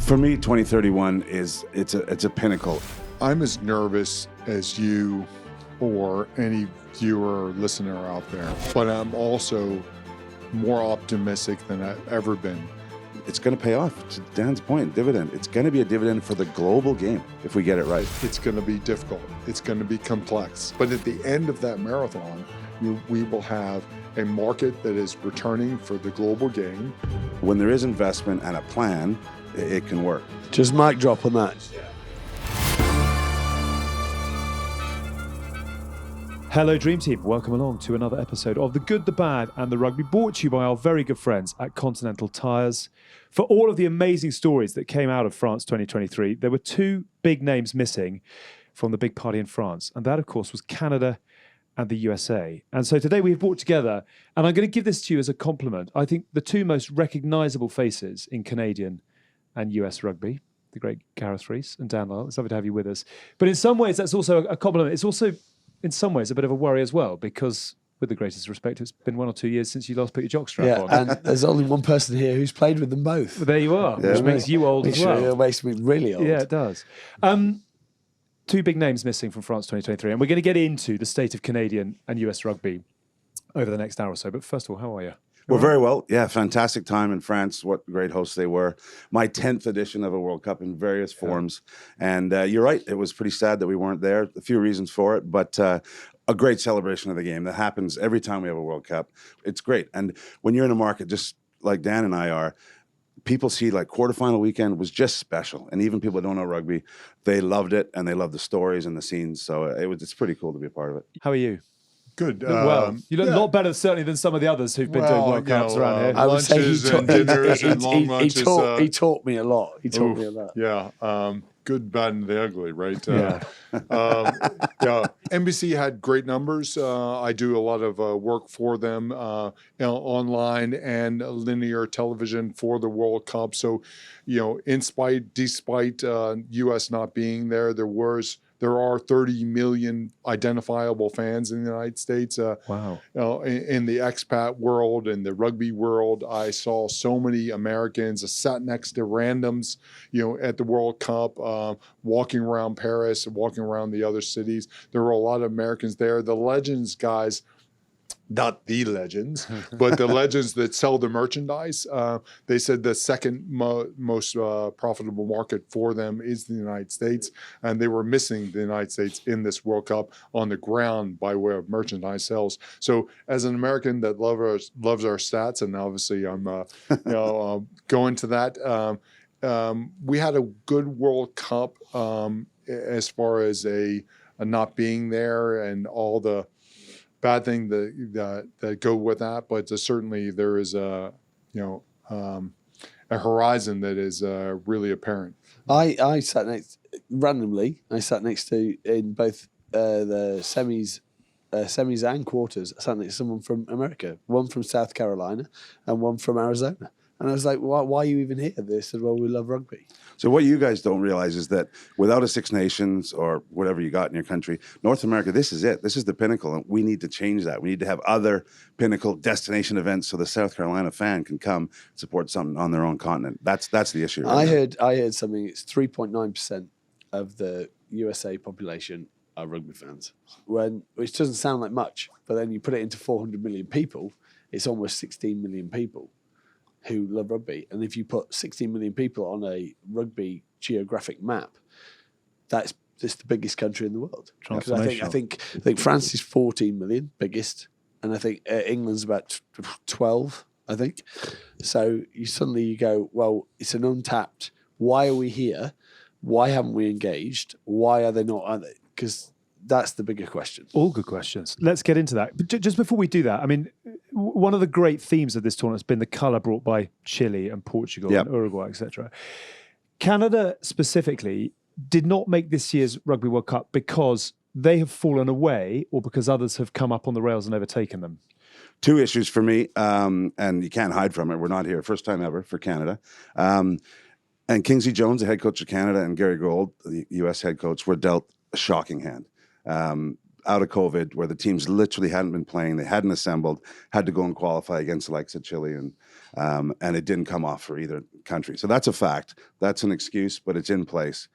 For me, 2031 it's a pinnacle. I'm as nervous as you or any viewer or listener out there, but I'm also more optimistic than I've ever been. It's going to pay off. To Dan's point, dividend. It's going to be a dividend for the global game if we get it right. It's going to be difficult. It's going to be complex. But at the end of that marathon, we will have a market that is returning for the global game. When there is investment and a plan, it can work. Just mic drop on that. Hello Dream Team, welcome along to another episode of The Good, The Bad and The Rugby, brought to you by our very good friends at Continental Tires. For all of the amazing stories that came out of France 2023, there were two big names missing from the big party in France, and that of course was Canada and the USA. And so today we've brought together, and I'm going to give this to you as a compliment, I think the two most recognisable faces in Canadian and US rugby, the great Gareth Rees and Dan Lyle. It's lovely to have you with us. But in some ways that's also a compliment. It's also in some ways a bit of a worry as well, because with the greatest respect, it's been 1 or 2 years since you last put your jockstrap on. And there's only one person here who's played with them both. But there you are, which makes you old as well. It makes me really old. Yeah, it does. Two big names missing from France 2023, and we're going to get into the state of Canadian and US rugby over the next hour or so. But first of all, how are you? Well, very well. Yeah, fantastic time in France. What great hosts they were. My 10th edition of a World Cup in various forms. And you're right, it was pretty sad that we weren't there. A few reasons for it, but a great celebration of the game. That happens every time we have a World Cup. It's great. And when you're in a market, just like Dan and I are, people see like quarterfinal weekend was just special. And even people that don't know rugby, they loved it and they loved the stories and the scenes. So it's pretty cool to be a part of it. How are you? Good. Well, you look a lot better certainly than some of the others who've been doing World Cups around here. I would say lunches. He taught me a lot. He taught me a lot. Yeah. Good, bad, and the ugly, right? Yeah. NBC had great numbers. I do a lot of work for them online and linear television for the World Cup. So, despite U.S. not being there, there are 30 million identifiable fans in the United States. Wow. In the expat world, in the rugby world, I saw so many Americans. I sat next to randoms, at the World Cup, walking around Paris, walking around the other cities. There were a lot of Americans there. The Legends guys, not the legends, but the legends that sell the merchandise. They said the second most profitable market for them is the United States, and they were missing the United States in this World Cup on the ground by way of merchandise sales. So, as an American that loves our stats, and obviously I'm going to that, we had a good World Cup as far as a not being there and all the bad thing that go with that, but certainly there is a horizon that is really apparent. I sat next to in both the semis and quarters. I sat next to someone from America, one from South Carolina and one from Arizona. And I was like, why are you even here? They said, well, we love rugby. So what you guys don't realize is that without a Six Nations or whatever you got in your country, North America, this is it. This is the pinnacle, and we need to change that. We need to have other pinnacle destination events so the South Carolina fan can come support something on their own continent. That's the issue. Right I heard something. It's 3.9% of the USA population are rugby fans, which doesn't sound like much, but then you put it into 400 million people, it's almost 16 million people who love rugby. And if you put 16 million people on a rugby geographic map, that's just the biggest country in the world. Because I think France is 14 million, biggest, and I think England's about 12, I think. So you go, well, it's an untapped. Why are we here? Why haven't we engaged? Why are they not? Because that's the bigger question. All good questions. Let's get into that. But just before we do that, I mean, one of the great themes of this tournament has been the colour brought by Chile and Portugal and Uruguay, etc. Canada specifically did not make this year's Rugby World Cup because they have fallen away or because others have come up on the rails and overtaken them. Two issues for me, and you can't hide from it. We're not here. First time ever for Canada. And Kingsley Jones, the head coach of Canada, and Gary Gold, the US head coach, were dealt a shocking hand. out of COVID, where the teams literally hadn't been playing, they hadn't assembled, had to go and qualify against the likes of Chile, and it didn't come off for either country. So that's a fact. That's an excuse, but it's in place.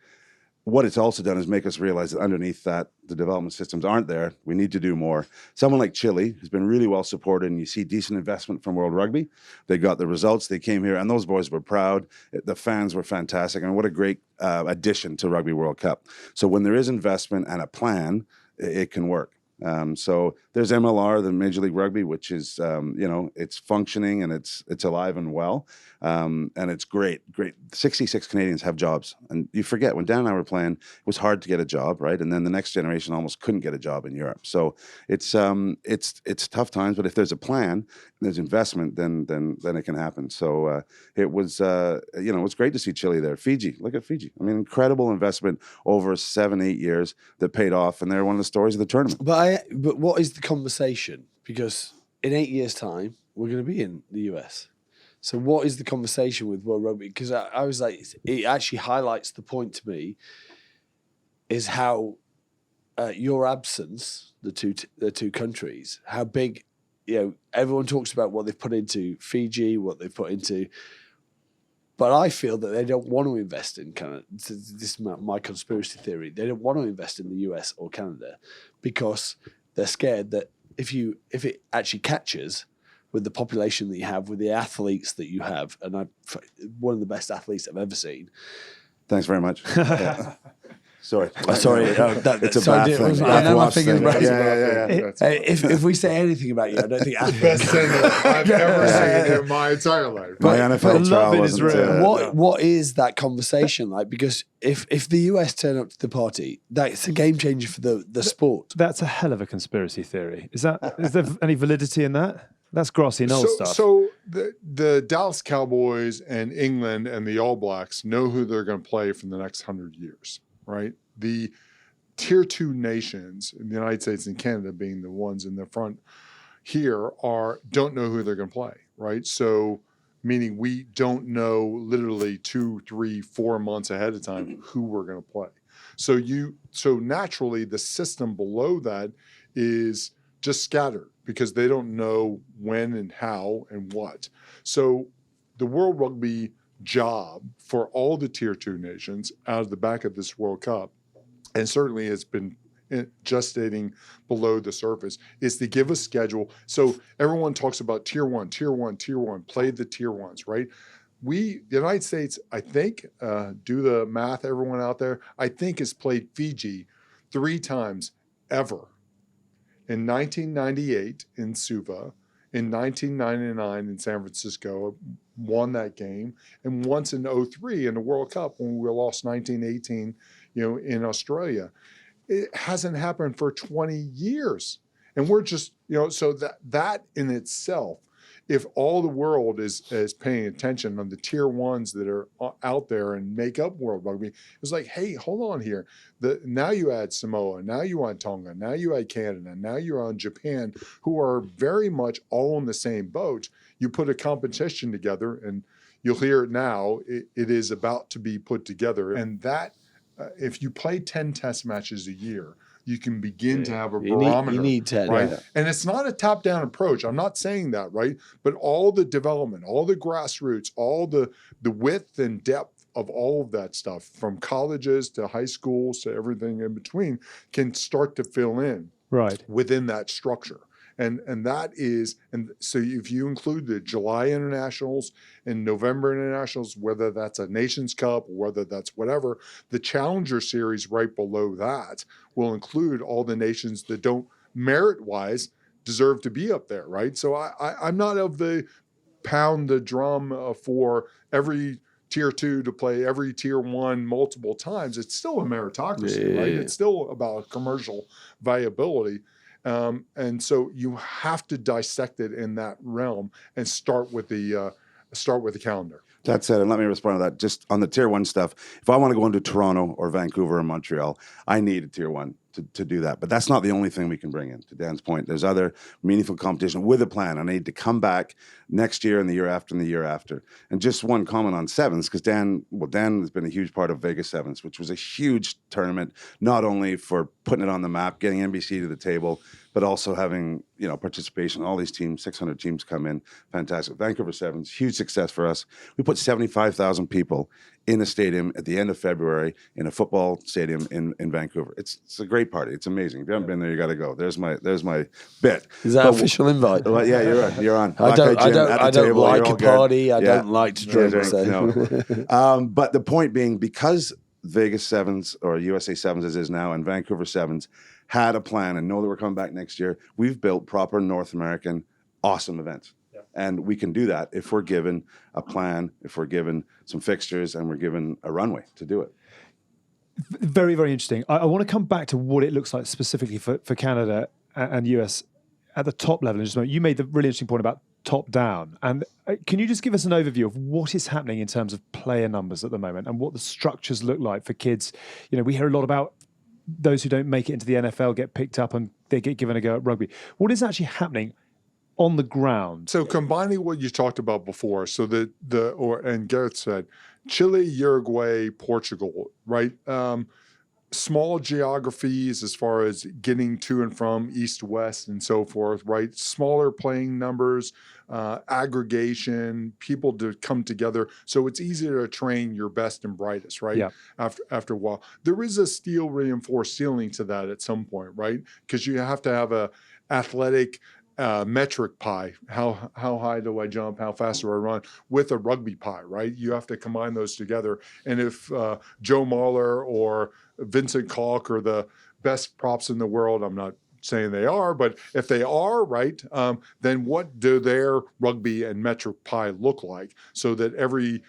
What it's also done is make us realize that underneath that, the development systems aren't there. We need to do more. Someone like Chile has been really well supported, and you see decent investment from World Rugby. They got the results. They came here, and those boys were proud. The fans were fantastic, and what a great addition to Rugby World Cup. So when there is investment and a plan, it can work. So there's MLR, the Major League Rugby, which is, it's functioning and it's alive and well. And it's great. 66 Canadians have jobs. And you forget, when Dan and I were playing, it was hard to get a job, right? And then the next generation almost couldn't get a job in Europe. So it's tough times, but if there's a plan and there's investment, then it can happen. So it was great to see Chile there. Fiji, look at Fiji. I mean, incredible investment over 7-8 years that paid off. And they're one of the stories of the tournament. But what is the conversation? Because in 8 years' time, we're going to be in the US. So what is the conversation with World Rugby? Because I was like, it actually highlights the point to me is how your absence, the two countries, how big, everyone talks about what they've put into Fiji, what they've put into, but I feel that they don't want to invest in Canada. This is my conspiracy theory. They don't want to invest in the US or Canada because they're scared that if it actually catches with the population that you have, with the athletes that you have, and I'm one of the best athletes I've ever seen. Thanks very much. Sorry. Sorry. It's a bad thing. I know my fingers about Yeah. If we say anything about you, I don't think Best sender I've ever seen in my entire life. My NFL trial wasn't. What is that conversation like? Because if the US turn up to the party, that's a game changer for the sport. That's a hell of a conspiracy theory. Is there any validity in that? That's Grassy Knoll stuff. So the Dallas Cowboys and England and the All Blacks know who they're going to play for the next 100 years, right? The tier 2 nations, in the United States and Canada being the ones in the front here, don't know who they're going to play, right? So meaning we don't know literally 2, 3, 4 months ahead of time who we're going to play. So naturally the system below that is just scattered because they don't know when and how and what. So the World Rugby job for all the tier 2 nations out of the back of this World Cup, and certainly has been gestating below the surface, is to give a schedule. So everyone talks about tier 1, play the tier 1s, right? The United States, I think, do the math, everyone out there, I think has played Fiji 3 times ever. In 1998 in Suva, in 1999 in San Francisco, won that game, and once in 2003 in the World Cup when we lost 1918, in Australia. It hasn't happened for 20 years. And we're just, so that in itself, if all the world is paying attention on the tier 1s that are out there and make up World Rugby, it's like, hey, hold on here. Now you add Samoa, now you add Tonga, now you add Canada, now you're on Japan, who are very much all in the same boat. You put a competition together, and you'll hear it now. It is about to be put together, and that if you play 10 test matches a year, you can begin to have a barometer. You need 10. Right? Yeah. And it's not a top-down approach. I'm not saying that, right? But all the development, all the grassroots, all the width and depth of all of that stuff, from colleges to high schools to everything in between, can start to fill in within that structure. And that is, and so if you include the July internationals and November internationals, whether that's a Nations Cup, whether that's whatever, the Challenger Series right below that will include all the nations that don't merit-wise deserve to be up there, right? So I'm not of the pound the drum for every tier 2 to play every tier 1 multiple times. It's still a meritocracy, right? It's still about commercial viability. And so you have to dissect it in that realm and start with the calendar. That said, and let me respond to that. Just on the tier 1 stuff, if I want to go into Toronto or Vancouver or Montreal, I need a tier 1. to do that. But that's not the only thing we can bring in. To Dan's point, there's other meaningful competition with a plan. And I need to come back next year and the year after and the year after. And just one comment on sevens, because Dan has been a huge part of Vegas Sevens, which was a huge tournament, not only for putting it on the map, getting NBC to the table, but also having, participation. All these teams, 600 teams come in. Fantastic. Vancouver Sevens, huge success for us. We put 75,000 people in a stadium at the end of February in a football stadium in Vancouver. It's a great party. It's amazing. If you haven't been there, you got to go. There's my bit. Is that official invite? Well, yeah, you're right. You're on. I don't like a party. I Yeah. don't like to drink. Yeah, So. no. But the point being, because Vegas Sevens or USA Sevens as is now and Vancouver Sevens had a plan and know that we're coming back next year, we've built proper North American awesome events. Yeah. And we can do that if we're given a plan, if we're given some fixtures, and we're given a runway to do it. Very, very interesting. I want to come back to what it looks like specifically for Canada and US at the top level. You made the really interesting point about top down. And can you just give us an overview of what is happening in terms of player numbers at the moment and what the structures look like for kids? We hear a lot about those who don't make it into the NFL get picked up and they get given a go at rugby. What is actually happening on the ground? So combining what you talked about before, so and Gareth said, Chile, Uruguay, Portugal, right? Small geographies as far as getting to and from east to west and so forth, right? Smaller playing numbers, aggregation, people to come together. So it's easier to train your best and brightest, right? Yeah. After a while. There is a steel reinforced ceiling to that at some point, right? Because you have to have a athletic metric pie. How high do I jump? How fast do I run? With a rugby pie, right? You have to combine those together. And if Joe Mahler or Vincent Kalk are the best props in the world, I'm not saying they are, but if they are, right, then what do their rugby and metric pie look like? So that every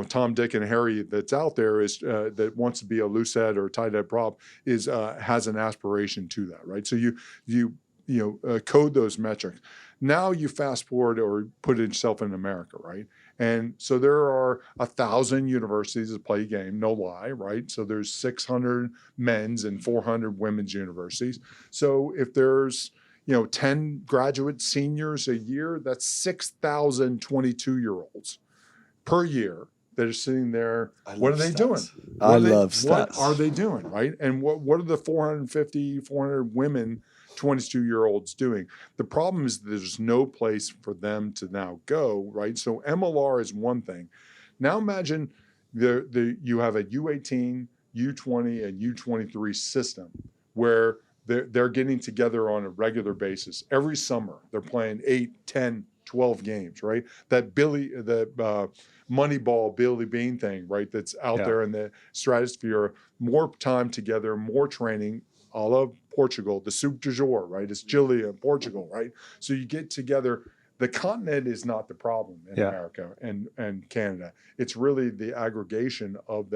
Tom, Dick, and Harry that's out there is that wants to be a loosehead or tight head prop has an aspiration to that, right? So you code those metrics. Now you fast forward or put yourself in America, right? And so there are 1,000 universities that play a game, no lie, right? So there's 600 men's and 400 women's universities. So if there's 10 graduate seniors a year, that's 6,000 22-year-olds per year that are sitting there. What are they doing? I love stats. What are they doing, right? And what are the 400 women 22-year-olds doing? The problem is there's no place for them to now go, right? So MLR is one thing. Now imagine you have a U18, U20, and U23 system where they're getting together on a regular basis. Every summer, they're playing 8, 10, 12 games, right? That Moneyball, Billy Bean thing, right? That's out there in the stratosphere. More time together, more training, a la Portugal, the soup du jour, right? It's Chile and Portugal, right? So you get together. The continent is not the problem in America and Canada. It's really the aggregation of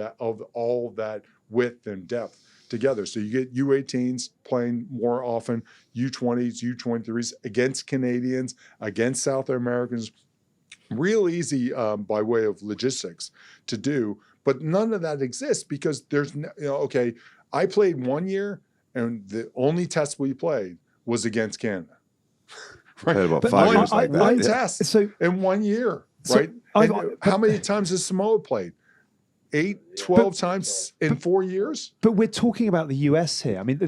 all that width and depth together. So you get U18s playing more often, U20s, U23s against Canadians, against South Americans. Real easy by way of logistics to do, but none of that exists because there's I played 1 year. And the only test we played was against Canada. Right? About 5 years like that. One test in 1 year, right? How many times has Samoa played? 8, 12 times in 4 years? But we're talking about the US here. I mean,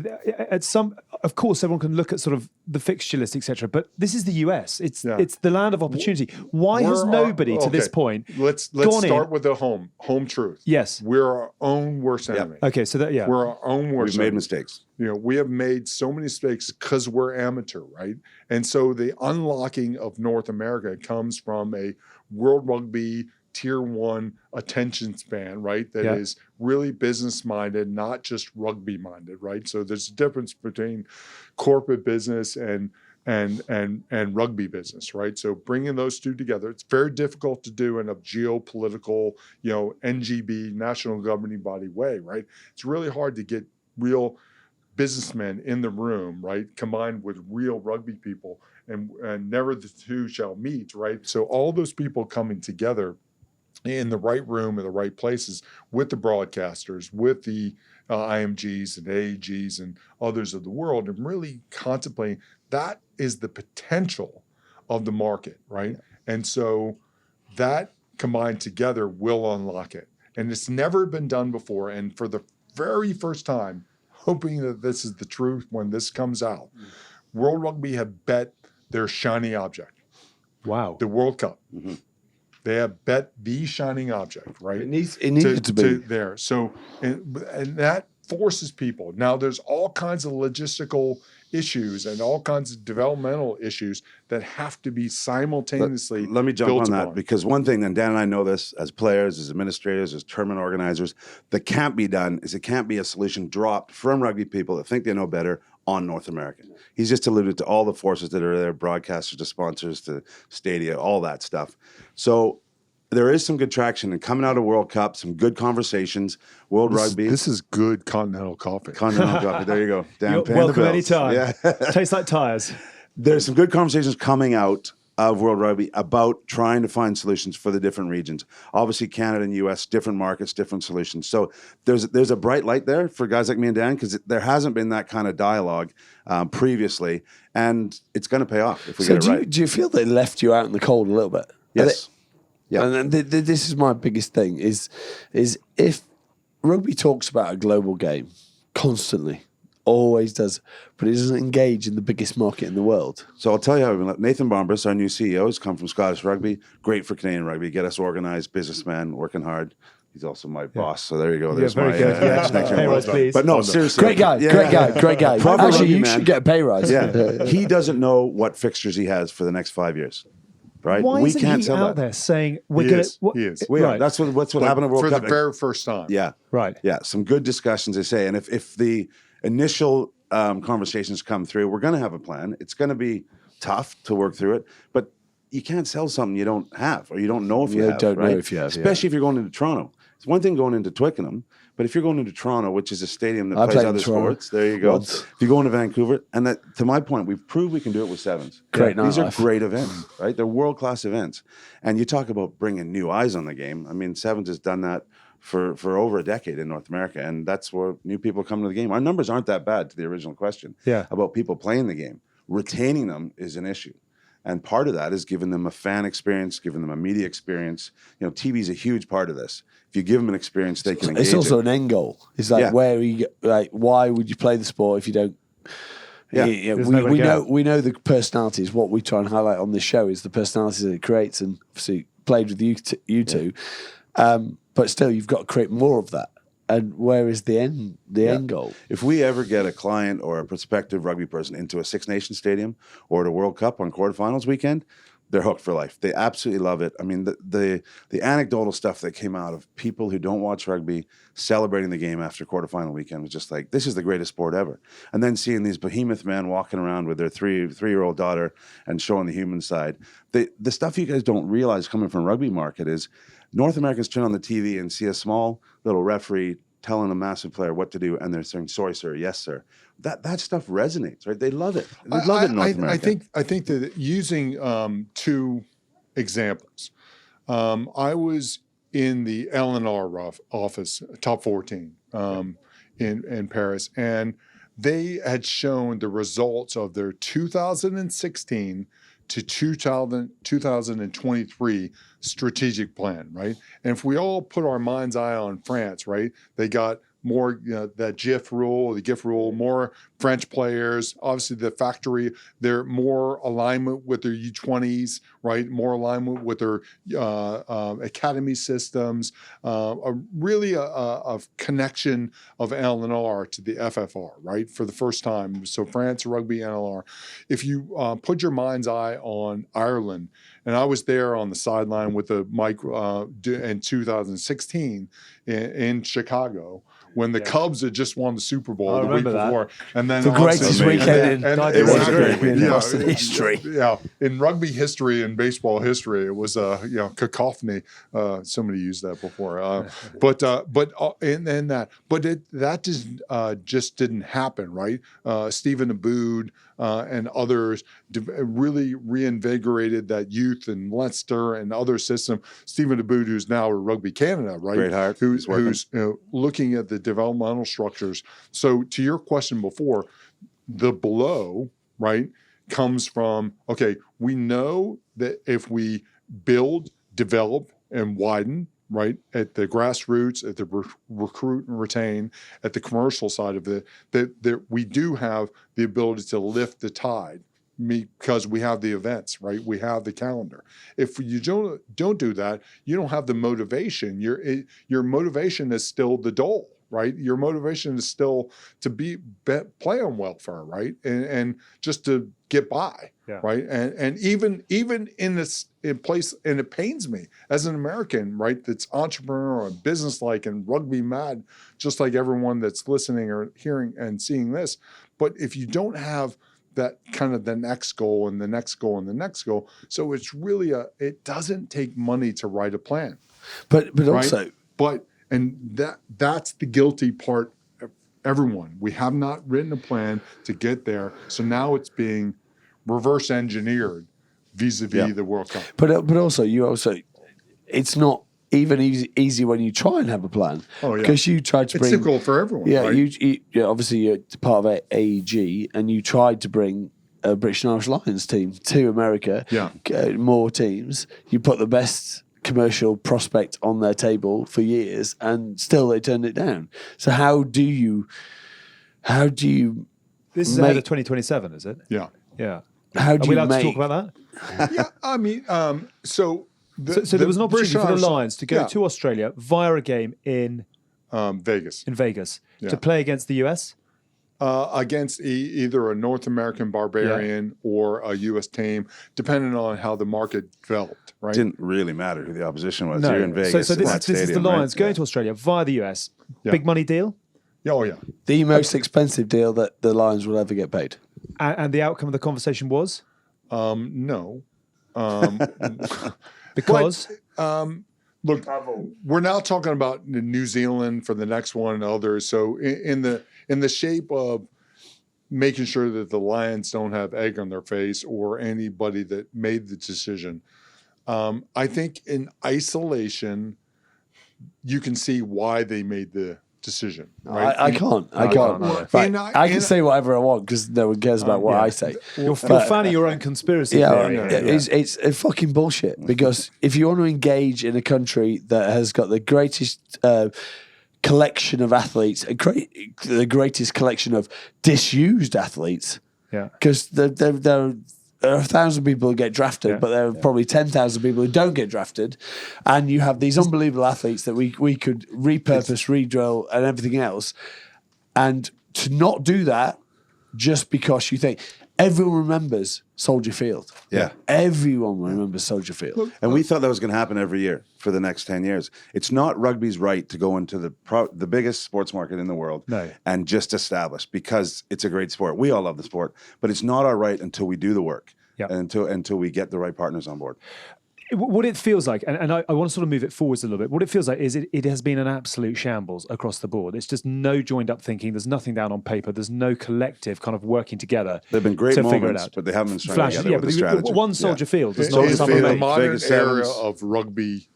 of course, everyone can look at sort of the fixture list, etc. But this is the US. It's the land of opportunity. Why has nobody to this point? Let's start with the home truth. Yes, we're our own worst enemy. Okay, so we're our own worst. We've made mistakes. We have made so many mistakes because we're amateur, right? And so the unlocking of North America comes from a World Rugby Tier 1 attention span, right? That is really business minded, not just rugby minded, right? So there's a difference between corporate business and rugby business, right? So bringing those two together, it's very difficult to do in a geopolitical, NGB, national governing body way, right? It's really hard to get real businessmen in the room, right? Combined with real rugby people, and never the two shall meet, right? So all those people coming together in the right room, in the right places, with the broadcasters, with the IMGs and AAGs and others of the world, and really contemplating that is the potential of the market, right? Yeah. And so that combined together will unlock it. And it's never been done before. And for the very first time, hoping that this is the truth when this comes out, World Rugby have bet their shiny object. Wow. The World Cup. Mm-hmm. They have bet the shining object, right? It needs to be there. So, and that forces people. Now, there's all kinds of logistical issues and all kinds of developmental issues that have to be simultaneously. Let me jump on that, because one thing, and Dan and I know this as players, as administrators, as tournament organizers, that can't be done is it can't be a solution dropped from rugby people that think they know better on North America. He's just alluded to all the forces that are there, broadcasters to sponsors to stadia, all that stuff. So there is some good traction, and coming out of World Cup, some good conversations. Rugby. This is good continental coffee. Continental coffee. There you go. Dan, welcome anytime. Yeah. Tastes like tires. There's some good conversations coming out of World Rugby about trying to find solutions for the different regions. Obviously, Canada and US, different markets, different solutions. So there's a bright light there for guys like me and Dan, because there hasn't been that kind of dialogue previously, and it's going to pay off if we get it right. Do you feel they left you out in the cold a little bit? Yes. Yeah. And this is my biggest thing is if rugby talks about a global game constantly, always does, but it doesn't engage in the biggest market in the world. So I'll tell you how Nathan Bombras, our new CEO, has come from Scottish Rugby. Great for Canadian rugby. Get us organized, businessman, working hard. He's also my boss, so there you go. There's my next pay rise, please. But no, seriously. Great guy. Actually, you should get a pay rise. Yeah. He doesn't know what fixtures he has for the next 5 years. Right? Why we isn't can't he tell out that. there saying we're going to... He is. We are. Right. That's what happened at World Cup. For the very first time. Yeah. Right. Yeah. Some good discussions, they say. And if the initial conversations come through, we're going to have a plan. It's going to be tough to work through it, but you can't sell something you don't have, or you don't know if you have. Don't right? know if you have. Especially if you're going into Toronto. It's one thing going into Twickenham, but if you're going into Toronto, which is a stadium that plays other sports, there you go. Once. If you go into Vancouver, and that, to my point, we've proved we can do it with sevens. Great These are great events, right? They're world-class events. And you talk about bringing new eyes on the game. I mean, sevens has done that for over a decade in North America, and that's where new people come to the game. Our numbers aren't that bad, to the original question about people playing the game. Retaining them is an issue. And part of that is giving them a fan experience, giving them a media experience. You know, TV is a huge part of this. If you give them an experience, they can engage. It's also an end goal. It's like why would you play the sport if you don't? Yeah, we know the personalities. What we try and highlight on this show is the personalities that it creates, and obviously played with you two. But still, you've got to create more of that. And where is the end goal? If we ever get a client or a prospective rugby person into a Six Nations stadium or at a World Cup on quarterfinals weekend, they're hooked for life. They absolutely love it. I mean, the anecdotal stuff that came out of people who don't watch rugby celebrating the game after quarterfinal weekend was just like, this is the greatest sport ever. And then seeing these behemoth men walking around with their three-year-old daughter and showing the human side. The stuff you guys don't realize coming from rugby market is North Americans turn on the TV and see a small little referee telling a massive player what to do, and they're saying, sorry, sir, yes, sir. That stuff resonates, right? They love it. They love it in North America. I think that using two examples, I was in the L&R office, top 14 in Paris, and they had shown the results of their 2016 to 2023 strategic plan, right? And if we all put our mind's eye on France, right, they got more, that GIF rule, the GIF rule, more French players, obviously the factory, they're more alignment with their U20s, right? More alignment with their academy systems, really a connection of L&R to the FFR, right? For the first time. So France, rugby, L&R. If you put your mind's eye on Ireland, and I was there on the sideline with the mic in 2016 in Chicago, when the Cubs had just won the Super Bowl the week before. And then the greatest weekend in history. Yeah, in rugby history and baseball history, it was a cacophony. Somebody used that before. That just didn't happen, right? Stephen Aboud, and others really reinvigorated that youth in Leicester and other system. Stephen DeBoot, who's now at Rugby Canada, right? Great heart. Who's looking at the developmental structures. So to your question before, the below, right, comes from, okay, we know that if we build, develop, and widen, right, at the grassroots, at the recruit and retain, at the commercial side of it, that we do have the ability to lift the tide because we have the events, right? We have the calendar. If you don't do that, you don't have the motivation. Your motivation is still the dole, right? Your motivation is still to play on welfare, right? And just to get by, right? And even in this place, and it pains me as an American, right? That's entrepreneurial and business-like and rugby mad, just like everyone that's listening or hearing and seeing this. But if you don't have that kind of the next goal and the next goal and the next goal, so it's really it doesn't take money to write a plan. But right? also, And that's the guilty part of everyone. We have not written a plan to get there. So now it's being reverse engineered vis-a-vis the World Cup. But also, it's not even easy when you try and have a plan. Oh, yeah. Because you tried to bring... It's difficult for everyone, Yeah, right? obviously you're part of AEG, and you tried to bring a British and Irish Lions team to America. Yeah. More teams. You put the best commercial prospect on their table for years, and still they turned it down. So how do you This is ahead of 2027, is it? Yeah. Yeah. How do Are we you allowed make... to talk about that? Yeah, I mean, so there was an opportunity for the British Lions to go to Australia via a game in Vegas to play against the US? Against either a North American barbarian or a U.S. team, depending on how the market developed, right? Didn't really matter who the opposition was. No. You're in Vegas. So this in that is the stadium, Lions right? going to Australia via the US. Yeah. Big money deal? Oh, yeah. The most expensive deal that the Lions will ever get paid. And the outcome of the conversation was? No. Because? Look, we're now talking about New Zealand for the next one and others. So in the shape of making sure that the Lions don't have egg on their face or anybody that made the decision, I think in isolation, you can see why they made the decision. Right? I can't. can't. I can say whatever I want because no one cares about what I say. You're a fan of your own conspiracy theory. It's a fucking bullshit because if you want to engage in a country that has got the greatest collection of athletes, the greatest collection of disused athletes, because there are 1,000 people who get drafted, but there are probably 10,000 people who don't get drafted. And you have these unbelievable athletes that we could repurpose, redrill, and everything else. And to not do that just because you think everyone remembers Soldier Field. Yeah. Everyone remembers Soldier Field. And we thought that was going to happen every year for the next 10 years. It's not rugby's right to go into the biggest sports market in the world and just establish because it's a great sport. We all love the sport, but it's not our right until we do the work and until we get the right partners on board. What it feels like, and I want to sort of move it forwards a little bit, what it feels like is it has been an absolute shambles across the board. It's just no joined up thinking. There's nothing down on paper. There's no collective kind of working together. There have been great moments, figure it out. But they haven't been strung Flashes, together with the strategy. One Soldier Field does In not the modern Vegas era Sevens. of rugby,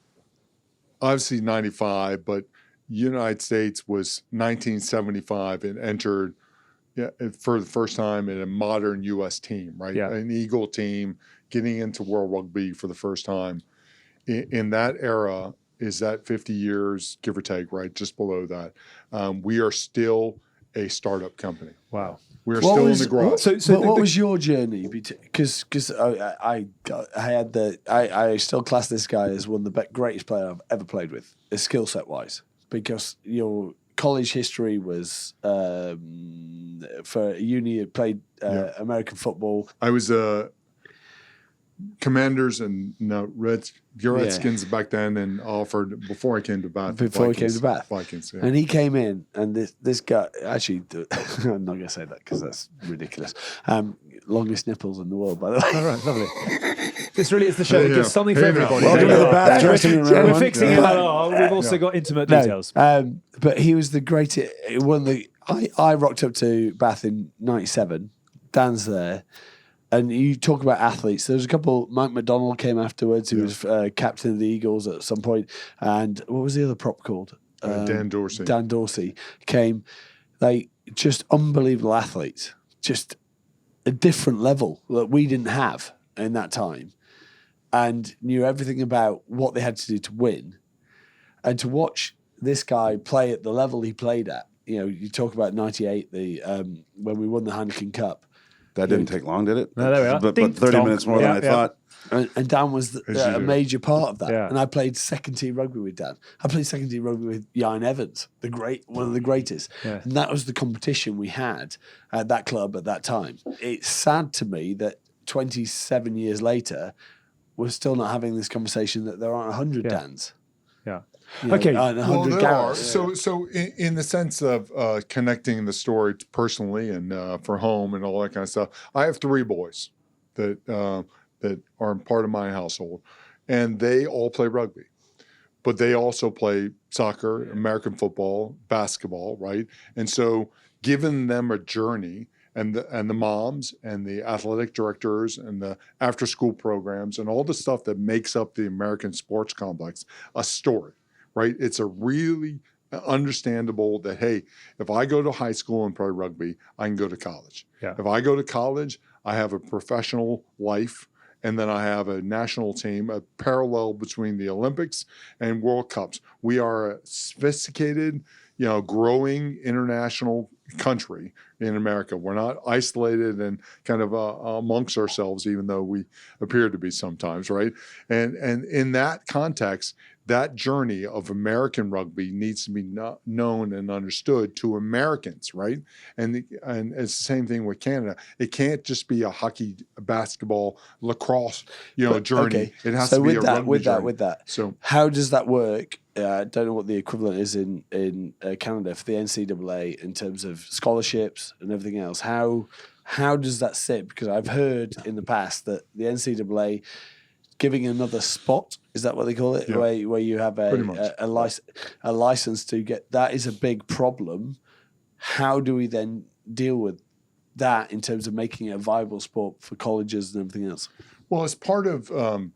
obviously 95, but United States was 1975 and entered for the first time in a modern U.S. team, right? Yeah. An Eagle team getting into World Rugby for the first time. In that era, is that 50 years, give or take, right? Just below that. We are still a startup company. Wow. We're still in the growth. What was your journey? Because I still class this guy as one of the greatest player I've ever played with, skill set wise. Because your college history was for uni. You played American football. I was Commanders and Redskins back then, and offered before I came to Bath. Vikings, and he came in, and this guy actually. I'm not going to say that because that's ridiculous. Longest nipples in the world, by the way. All right, lovely. This really is the show that gives something for everybody. We're fixing it out. We've also got intimate details. But he was the greatest. I rocked up to Bath in '97. Dan's there. And you talk about athletes. There's a couple. Mike McDonald came afterwards. He was captain of the Eagles at some point. And what was the other prop called? Dan Dorsey. Dan Dorsey came. Like, just unbelievable athletes. Just a different level that we didn't have in that time, and knew everything about what they had to do to win. And to watch this guy play at the level he played at. You talk about '98, when we won the Heineken Cup. That didn't take long, did it? No, there we are. But Ding 30 dong. minutes more than I thought. And Dan was a major part of that. Yeah. And I played second team rugby with Dan. I played second team rugby with Ian Evans, one of the greatest. Yeah. And that was the competition we had at that club at that time. It's sad to me that 27 years later, we're still not having this conversation that there aren't 100 Dans. Yeah. Okay. Well, 100 there are. Gareths. So in the sense of connecting the story personally and for home and all that kind of stuff, I have 3 boys that are part of my household, and they all play rugby, but they also play soccer, American football, basketball, right? And so giving them a journey, and the moms and the athletic directors and the after school programs and all the stuff that makes up the American sports complex a story. Right? It's a really understandable that, hey, if I go to high school and play rugby, I can go to college. Yeah. If I go to college, I have a professional life, and then I have a national team, a parallel between the Olympics and World Cups. We are a sophisticated, growing international country in America. We're not isolated and kind of amongst ourselves, even though we appear to be sometimes, right? And in that context, that journey of American rugby needs to be known and understood to Americans, right? And it's the same thing with Canada. It can't just be a hockey, basketball, lacrosse, journey. Okay. It has So to be with a rugby journey. with that. So how does that work? I don't know what the equivalent is in Canada for the NCAA in terms of scholarships and everything else. How does that sit? Because I've heard in the past that the NCAA giving another spot, is that what they call it? Yeah. Where you have a license to get, that is a big problem. How do we then deal with that in terms of making it a viable sport for colleges and everything else? Well, as part of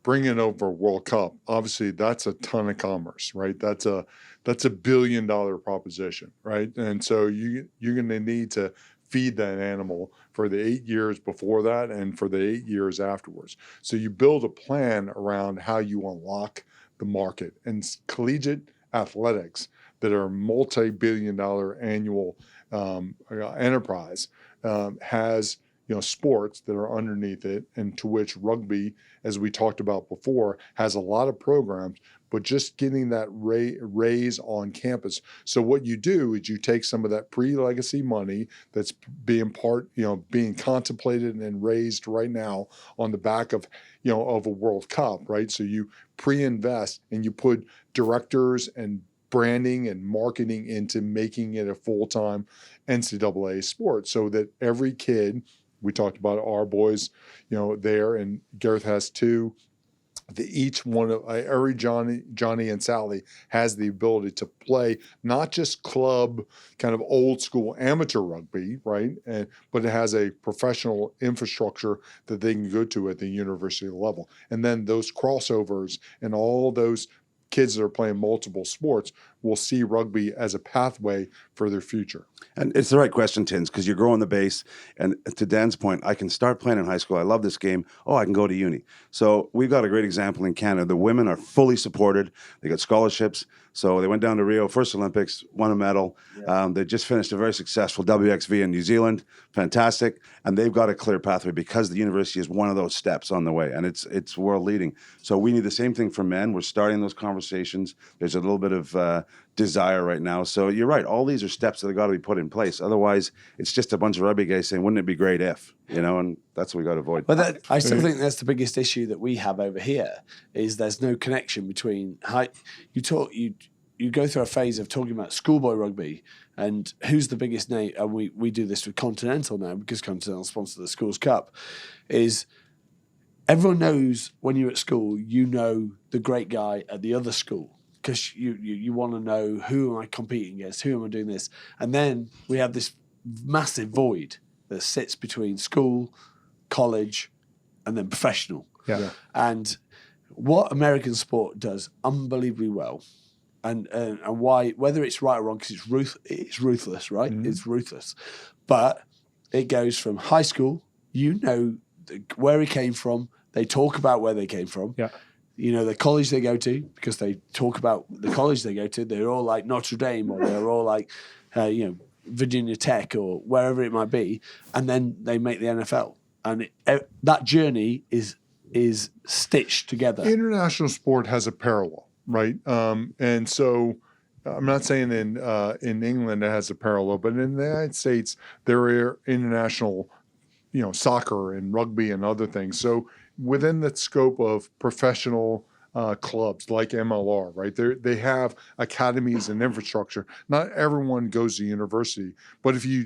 bringing over World Cup, obviously that's a ton of commerce, right? That's a $1 billion proposition, right? And so you're going to need to feed that animal for the 8 years before that and for the 8 years afterwards. So you build a plan around how you unlock the market. And collegiate athletics that are multi-billion-dollar annual enterprise has sports that are underneath it, and to which rugby, as we talked about before, has a lot of programs, but just getting that raise on campus. So what you do is you take some of that pre-legacy money that's being contemplated and raised right now on the back of, of a World Cup, right? So you pre-invest and you put directors and branding and marketing into making it a full-time NCAA sport, so that every kid, we talked about our boys, there, and Gareth has 2. Each one of every Johnny and Sally has the ability to play not just club kind of old school amateur rugby, right? But it has a professional infrastructure that they can go to at the university level. And then those crossovers and all those kids that are playing multiple sports will see rugby as a pathway for their future. And it's the right question, Tins, because you're growing the base. And to Dan's point, I can start playing in high school. I love this game. Oh, I can go to uni. So we've got a great example in Canada. The women are fully supported. They got scholarships. So they went down to Rio, first Olympics, won a medal. Yeah. They just finished a very successful WXV in New Zealand. Fantastic. And they've got a clear pathway because the university is one of those steps on the way. And it's world leading. So we need the same thing for men. We're starting those conversations. There's a little bit of desire right now. So you're right. All these are steps that have got to be put in place. Otherwise, it's just a bunch of rugby guys saying, wouldn't it be great if, and that's what we got to avoid. But I still think that's the biggest issue that we have over here is there's no connection between you go through a phase of talking about schoolboy rugby and who's the biggest name, and we do this with Continental now because Continental sponsors the Schools Cup, is everyone knows when you're at school, the great guy at the other school. Because you want to know, who am I competing against? Who am I doing this? And then we have this massive void that sits between school, college, and then professional. Yeah. And what American sport does unbelievably well, and why, whether it's right or wrong, because it's ruthless, right? It's ruthless. But it goes from high school, you know where he came from, they talk about where they came from. Yeah. You know, the college they go to, because they talk about the college they go to, they're all like Notre Dame, or they're all like, Virginia Tech, or wherever it might be. And then they make the NFL. And that journey is stitched together. International sport has a parallel, right? And so I'm not saying in England it has a parallel, but in the United States there are international, soccer and rugby and other things. So within the scope of professional clubs like MLR, right? They have academies and infrastructure. Not everyone goes to university, but if you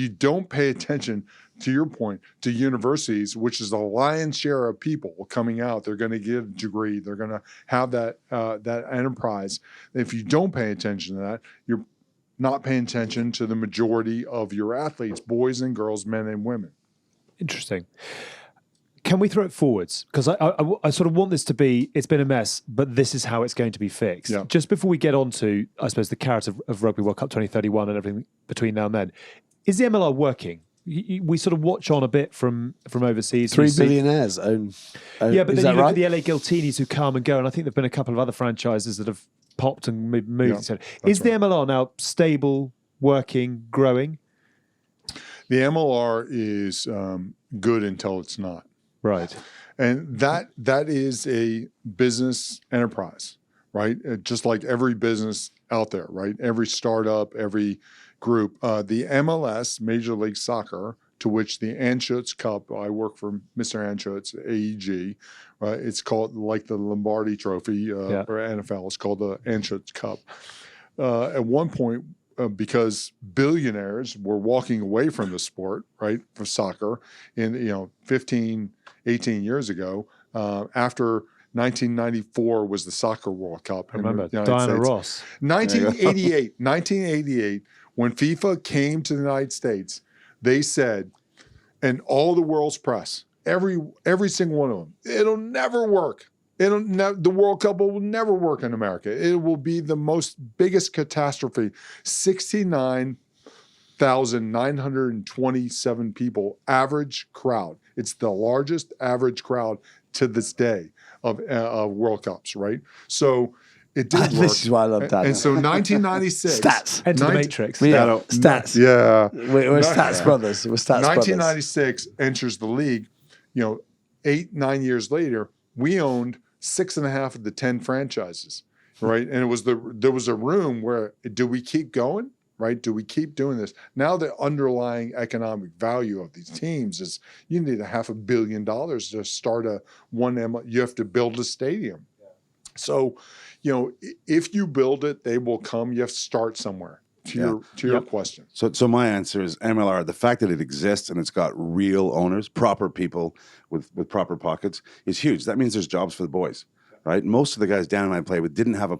don't pay attention, to your point, to universities, which is the lion's share of people coming out, they're going to get a degree, they're going to have that enterprise. If you don't pay attention to that, you're not paying attention to the majority of your athletes, boys and girls, men and women. Interesting. Can we throw it forwards? Because I sort of want this to be, it's been a mess, but this is how it's going to be fixed. Yeah. Just before we get on to, I suppose, the carrot of Rugby World Cup 2031 and everything between now and then, is the MLR working? We sort of watch on a bit from overseas. 3 billionaires own. Yeah, but is then that you look right? at the LA Giltinis who come and go, and I think there've been a couple of other franchises that have popped and moved. Yeah, Is the MLR now stable, working, growing? The MLR is good until it's not. Right. And that is a business enterprise, right? Just like every business out there, right? Every startup, every group. The MLS, Major League Soccer, to which the Anschutz Cup, I work for Mr. Anschutz, AEG, right? It's called like the Lombardi Trophy or NFL. It's called the Anschutz Cup. At one point, because billionaires were walking away from the sport, right, for soccer in, 15, 18 years ago, after 1994 was the Soccer World Cup. I remember in the United Diana States. Ross. 1988, when FIFA came to the United States, they said, and all the world's press, every single one of them, it'll never work. The World Cup will never work in America. It will be the biggest catastrophe. 69,927 people, average crowd. It's the largest average crowd to this day of World Cups, right? So it did work. This is why I love that. And so 1996. Stats. Enter the Matrix. Yeah, stats. Yeah. We're stats brothers. We're stats brothers. 1996 enters the league. 8-9 years later, we owned 6.5 of the 10 franchises, right? And there was a room where, do we keep going, right? Do we keep doing this? Now the underlying economic value of these teams is you need $500 million to start you have to build a stadium. Yeah. So, if you build it, they will come. You have to start somewhere. To your question. So my answer is MLR. The fact that it exists and it's got real owners, proper people with proper pockets, is huge. That means there's jobs for the boys, right? Most of the guys Dan and I play with didn't have a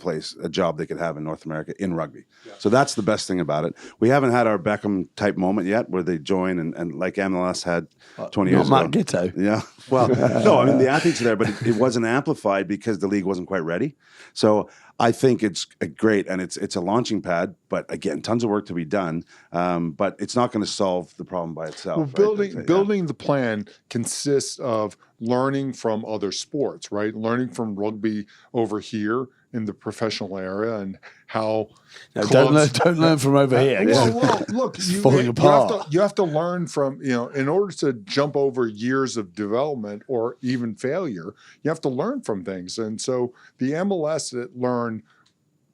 job they could have in North America in rugby. Yeah. So that's the best thing about it. We haven't had our Beckham type moment yet where they join and like MLS had 20 years ago. Not Matt Gitto. Yeah. Well, no, I mean, the athletes are there, but it wasn't amplified because the league wasn't quite ready. So I think it's great, and it's a launching pad. But again, tons of work to be done. But it's not going to solve the problem by itself. Well, building the plan consists of learning from other sports, right? Learning from rugby over here in the professional area and how don't learn from over here. Well, look, falling apart. You have to learn from, in order to jump over years of development or even failure, you have to learn from things. And so the MLS that learned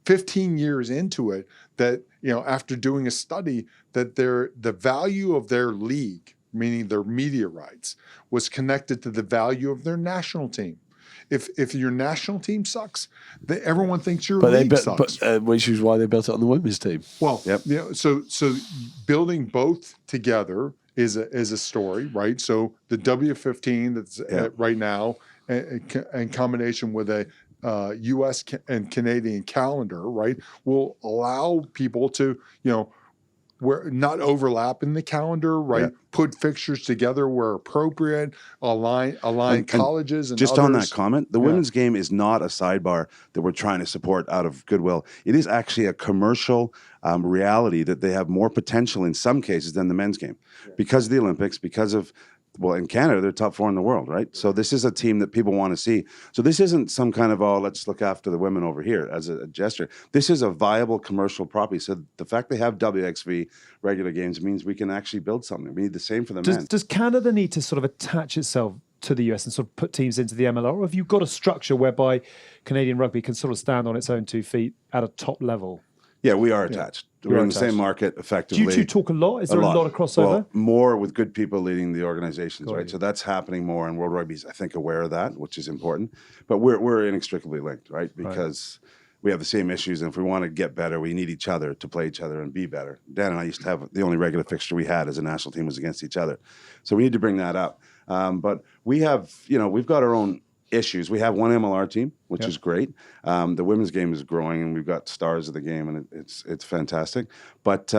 15 years into it that, after doing a study that the value of their league, meaning their media rights, was connected to the value of their national team. If your national team sucks, everyone thinks your league sucks. Which is why they built it on the women's team. Well, so building both together is a story, right? So the W15 that's right now, in combination with a U.S. and Canadian calendar, right, will allow people to, where not overlapping the calendar, right? Yeah. Put fixtures together where appropriate, align colleges and just others. on that comment, the women's game is not a sidebar that we're trying to support out of goodwill. It is actually a commercial reality that they have more potential in some cases than the men's game because of the Olympics, because of, well, in Canada, they're top 4 in the world, right? So this is a team that people want to see. So this isn't some kind of, oh, let's look after the women over here as a gesture. This is a viable commercial property. So the fact they have WXV regular games means we can actually build something. We need the same for the men. Does Canada need to sort of attach itself to the US and sort of put teams into the MLR? Or have you got a structure whereby Canadian rugby can sort of stand on its own 2 feet at a top level? Yeah, we are attached. We're in the same market effectively. Do you two talk a lot? Is there a lot of crossover? Well, more with good people leading the organizations, right? So that's happening more, and World Rugby's, I think, aware of that, which is important. But we're inextricably linked, right? Because we have the same issues, and if we want to get better, we need each other to play each other and be better. Dan and I used to have the only regular fixture we had as a national team was against each other. So we need to bring that up. But we have, we've got our own issues. We have one MLR team, which is great. The women's game is growing, and we've got stars of the game, and it's fantastic. But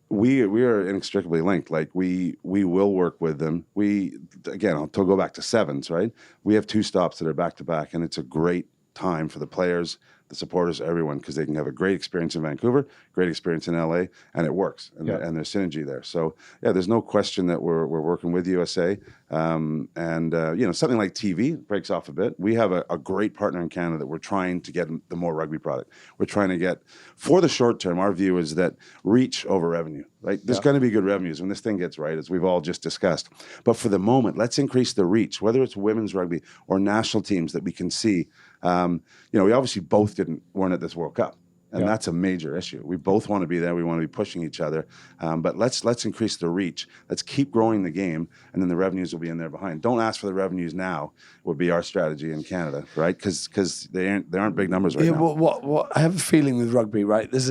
we are inextricably linked. Like we will work with them. I'll go back to sevens, right? We have 2 stops that are back to back, and it's a great time for the players, the supporters, everyone, because they can have a great experience in Vancouver, great experience in LA, and it works, and there's synergy there. So there's no question that we're working with USA, something like TV breaks off a bit. We have a great partner in Canada that we're trying to get the more rugby product. We're trying to get, for the short term, our view is that reach over revenue, right? There's going to be good revenues when this thing gets right, as we've all just discussed. But for the moment, let's increase the reach, whether it's women's rugby or national teams that we can see. We obviously both weren't at this World Cup, and that's a major issue. We both want to be there. We want to be pushing each other, but let's increase the reach. Let's keep growing the game, and then the revenues will be in there behind. Don't ask for the revenues now. Would be our strategy in Canada, right? Because there aren't big numbers right now. What I have a feeling with rugby, right? There's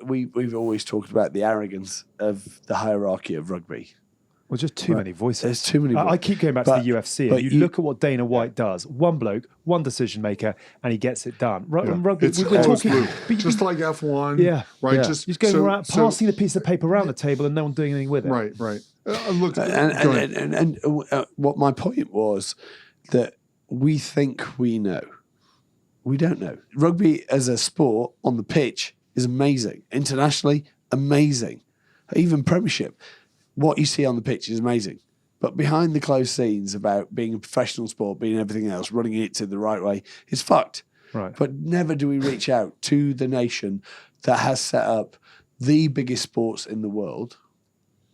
we've always talked about the arrogance of the hierarchy of rugby. Well, just too many voices. There's too many voices. I keep going back to the UFC. And you look at what Dana White does. One bloke, one decision maker, and he gets it done. Rugby, we're talking just like F1. Right. Yeah. Just going around, passing the piece of paper around the table, and no one doing anything with it. Right. Look, and what my point was that we think we know. We don't know. Rugby as a sport on the pitch is amazing. Internationally, amazing. Even Premiership. What you see on the pitch is amazing. But behind the closed scenes about being a professional sport, being everything else, running it to the right way, is fucked. Right. But never do we reach out to the nation that has set up the biggest sports in the world,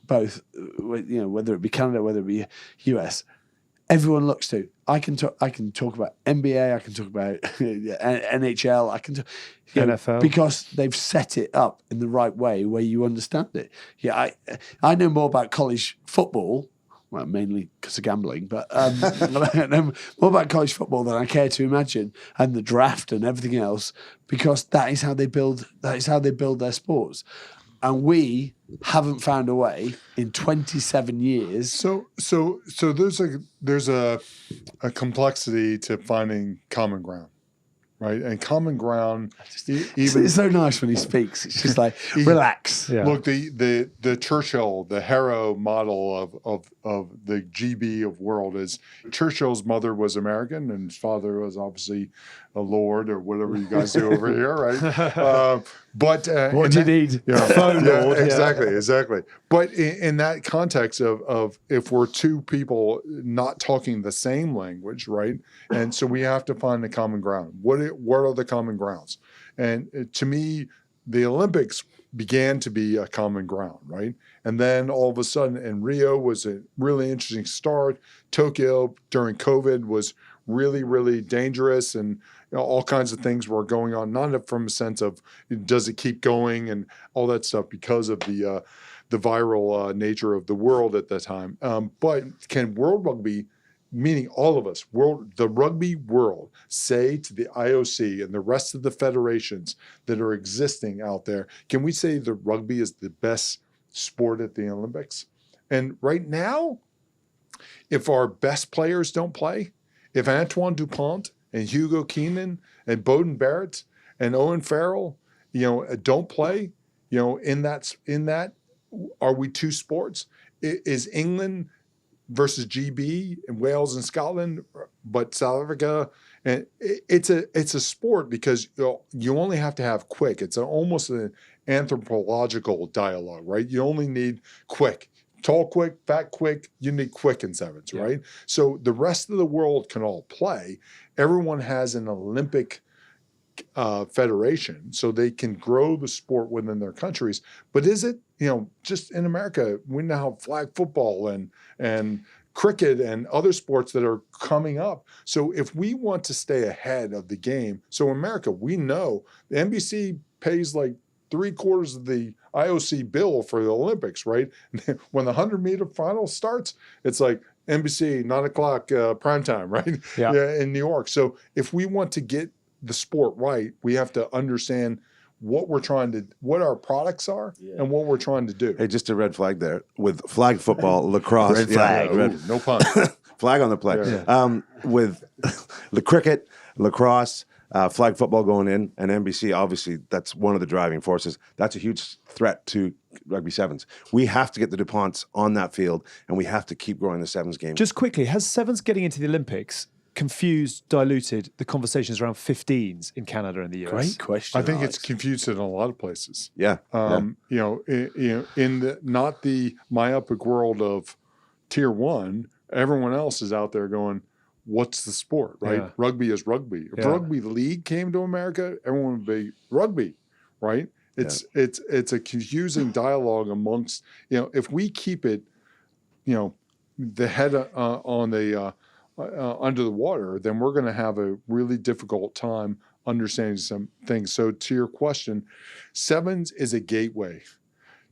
both, whether it be Canada, whether it be US. Everyone looks to. I can talk about NBA. I can talk about NHL. I can talk NFL, because they've set it up in the right way where you understand it. Yeah, I know more about college football, well, mainly because of gambling, but I know more about college football than I care to imagine, and the draft and everything else, because that is how they build. That is how they build their sports. And we haven't found a way in 27 years. So there's a complexity to finding common ground, right? And common ground, it's so nice when he speaks. It's just like relax. Yeah. Look, the Churchill, the Harrow model of the GB of world is Churchill's mother was American and his father was obviously a lord or whatever you guys do over here, right? But what do you need? Phone lord. Exactly. But in that context of if we're 2 people not talking the same language, right? And so we have to find the common ground. What are the common grounds? And to me, the Olympics began to be a common ground, right? And then all of a sudden, and Rio was a really interesting start. Tokyo during COVID was really, really dangerous, and all kinds of things were going on, not from a sense of does it keep going and all that stuff because of the viral nature of the world at that time. But can World Rugby, meaning all of us, the rugby world, say to the IOC and the rest of the federations that are existing out there, can we say that rugby is the best sport at the Olympics? And right now, if our best players don't play, if Antoine Dupont and Hugo Keenan and Bowden Barrett and Owen Farrell, don't play, in that are we two sports? Is England versus GB and Wales and Scotland, but South Africa, and it's a sport because you only have to have quick. It's almost an anthropological dialogue, right? You only need quick. Tall quick, fat quick, you need quick in sevens, right? So the rest of the world can all play. Everyone has an Olympic federation, so they can grow the sport within their countries. But is it, just in America, we now have flag football and cricket and other sports that are coming up. So if we want to stay ahead of the game, so America, we know the NBC pays like 3/4 of the IOC bill for the Olympics, right? When the 100-meter final starts, it's like NBC, 9 o'clock prime time, right? Yeah, in New York. So if we want to get the sport right, we have to understand what our products are and what we're trying to do. Hey, just a red flag there with flag football, lacrosse. Red flag. No pun. Flag on the play. Yeah. With the cricket, lacrosse, flag football going in, and NBC, obviously, that's one of the driving forces. That's a huge threat to rugby sevens. We have to get the DuPonts on that field, and we have to keep growing the sevens game. Just quickly, has sevens getting into the Olympics diluted the conversations around 15s in Canada and the US? Great question. I think Alex. it's confused in a lot of places. Yeah. In the not the myopic world of tier one, everyone else is out there going, what's the sport, right? Yeah. Rugby is rugby. If rugby league came to America, everyone would be rugby, right? It's a confusing dialogue amongst, if we keep it, the head on the under the water, then we're going to have a really difficult time understanding some things. So to your question, sevens is a gateway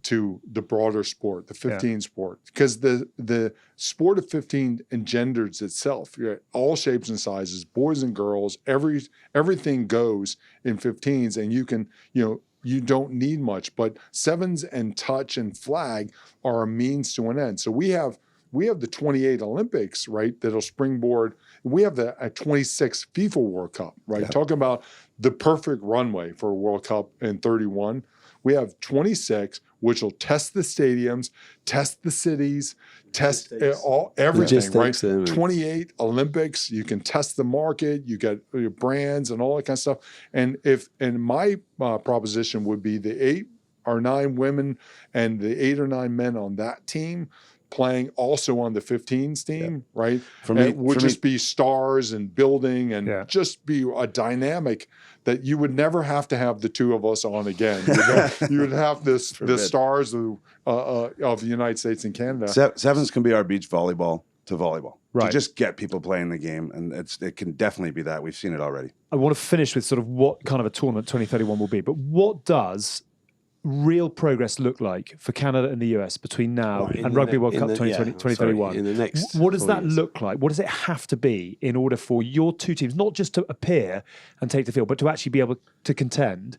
to the broader sport, the 15 sport, because the sport of 15 engenders itself. All shapes and sizes, boys and girls, everything goes in 15s, and you can, you don't need much. But sevens and touch and flag are a means to an end. So we have the 28 Olympics, right, that'll springboard. We have the 26 FIFA World Cup, right? Yeah. Talking about the perfect runway for a World Cup in 31. We have 26, which will test the stadiums, test the cities, test everything, right? 28 Olympics, you can test the market, you get your brands and all that kind of stuff. And my proposition would be the 8 or 9 women and the 8 or 9 men on that team playing also on the 15s team, right? It would just be stars and building and just be a dynamic that you would never have to have the two of us on again. You would have the stars of the United States and Canada. Sevens can be our beach volleyball to volleyball. Right. To just get people playing the game, and it can definitely be that. We've seen it already. I want to finish with sort of what kind of a tournament 2031 will be, but what does real progress look like for Canada and the US between now and Rugby World Cup 2031? In the next what does that look like? What does it have to be in order for your two teams not just to appear and take the field, but to actually be able to contend?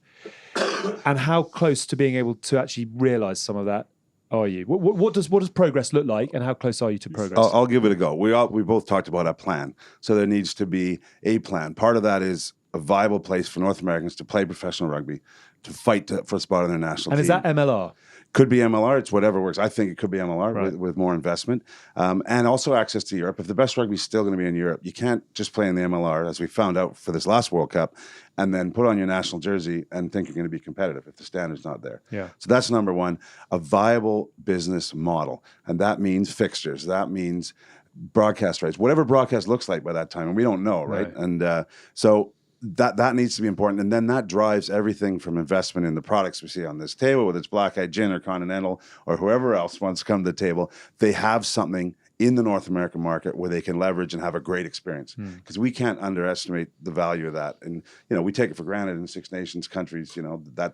And how close to being able to actually realise some of that are you? What does progress look like, and how close are you to progress? I'll give it a go. We both talked about a plan, so there needs to be a plan. Part of that is a viable place for North Americans to play professional rugby, to fight for a spot on their national team. And is that MLR? Could be MLR. It's whatever works. I think it could be MLR with more investment. And also access to Europe. If the best rugby is still going to be in Europe, you can't just play in the MLR, as we found out for this last World Cup, and then put on your national jersey and think you're going to be competitive if the standard's not there. Yeah. So that's number one, a viable business model. And that means fixtures. That means broadcast rights, whatever broadcast looks like by that time. And we don't know, right? And so that needs to be important. And then that drives everything from investment in the products we see on this table, whether it's Black Eyed Gin or Continental or whoever else wants to come to the table. They have something in the North American market where they can leverage and have a great experience, because we can't underestimate the value of that. And, we take it for granted in Six Nations countries,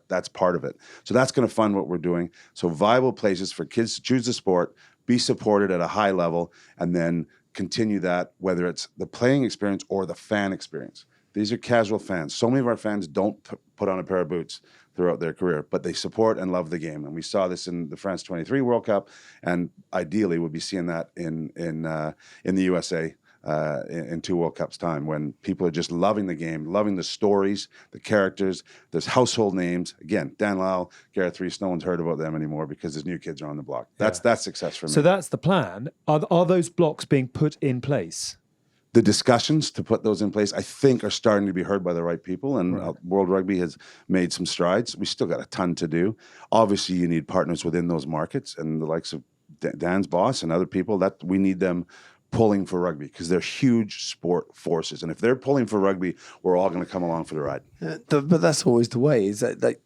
that's part of it. So that's going to fund what we're doing. So viable places for kids to choose the sport, be supported at a high level, and then continue that, whether it's the playing experience or the fan experience. These are casual fans. So many of our fans don't put on a pair of boots throughout their career, but they support and love the game. And we saw this in the France 23 World Cup, and ideally we'll be seeing that in the USA in 2 World Cups time, when people are just loving the game, loving the stories, the characters. There's household names. Again, Dan Lyle, Gareth, Rees, no one's heard about them anymore because there's new kids are on the block. That's success for me. So that's the plan. Are those blocks being put in place? The discussions to put those in place, I think, are starting to be heard by the right people, and World Rugby has made some strides. We still got a ton to do. Obviously, you need partners within those markets, and the likes of Dan's boss and other people, that we need them pulling for rugby, because they're huge sport forces. And if they're pulling for rugby, we're all going to come along for the ride. But that's always the way, is that the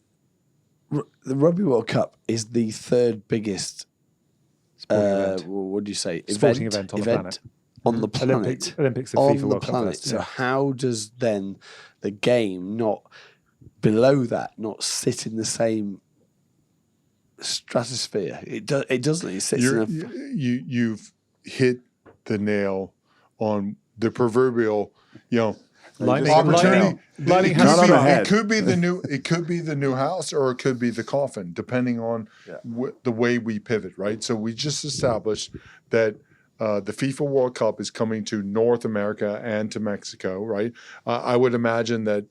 Rugby World Cup is the third biggest, what do you say? Sporting event on the planet. On the planet. Olympics and on FIFA the World Cup planet. first, So how does then the game not below that, not sit in the same stratosphere? It doesn't. It sits You've hit the nail on the proverbial, opportunity. It could be the new house, or it could be the coffin, depending on the way we pivot. Right. So we just established that the FIFA World Cup is coming to North America and to Mexico. Right. I would imagine that